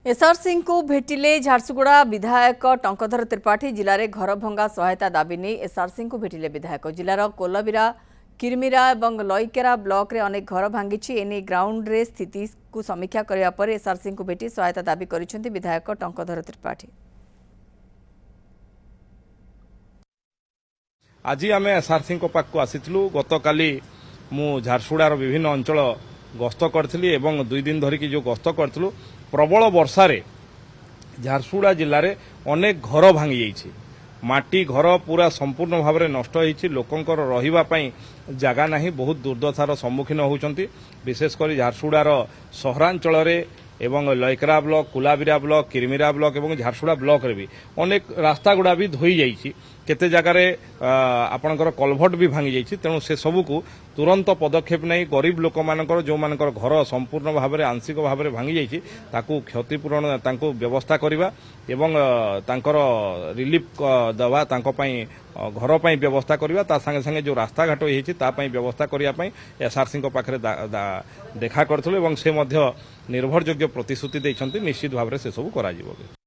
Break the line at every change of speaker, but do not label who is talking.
SR Singh को भेटिले झारसुगुड़ा विधायक टंकधर त्रिपाठी जिले में घर भंगा सहायता दाबी नहीं एसआर सिंह को भेटिले विधायक जिलार कोलबिरा किरमिरा और लईकेरा ब्लॉक रे अनेक घर भांगी एने ग्राउंड रे स्थिति को समीक्षा करने पर एसआर सिंह को भेटी सहायता दाबी करिसेंती विधायक टंकधर त्रिपाठी।
आज आम एसआर सिंह पाक आसीलु गतकाली मु झारसुगुड़ार विभिन्न अंचल गस्त करी एवं 2 दिन धरिकी जो गस्त करूँ प्रबल वर्षारे झारसुगुड़ा जिले में अनेक घर भांगी जाइए माटी घर पूरा संपूर्ण भाव में नष्ट होती लोकंर रही जगह नहीं बहुत दुर्दशार सम्मुखीन होती विशेषकर झारसुगुड़ार सहरांचल एवं लईकेरा ब्लॉक कुलाबिरा ब्लॉक किरमिरा ब्लॉक एवं झारसुगुड़ा ब्लॉक रे भी अनेक रास्ता गुड़ा भी धोई जाइए केते जगह आपणकर कलभट भी भांगी जाइए तेणु से सबू को तुरंत पदक्षेप नहीं गरीब लोक मानकर जो मानकर घर संपूर्ण भाव में आंशिक भाव में भांगी जाइए ताकू क्षतिपूरण तांको व्यवस्था करवा एवं तांकर रिलीफ दवा तांको पई घर पई व्यवस्था करवा ता संगे संगे जो रास्ता घाट होती तापई व्यवस्था करने एसआर सिंह पाखे देखा करथुलु एवं से मध्य निर्भरयोग्य प्रतिश्रुति देइछन्ति निश्चित भाव में से सब करा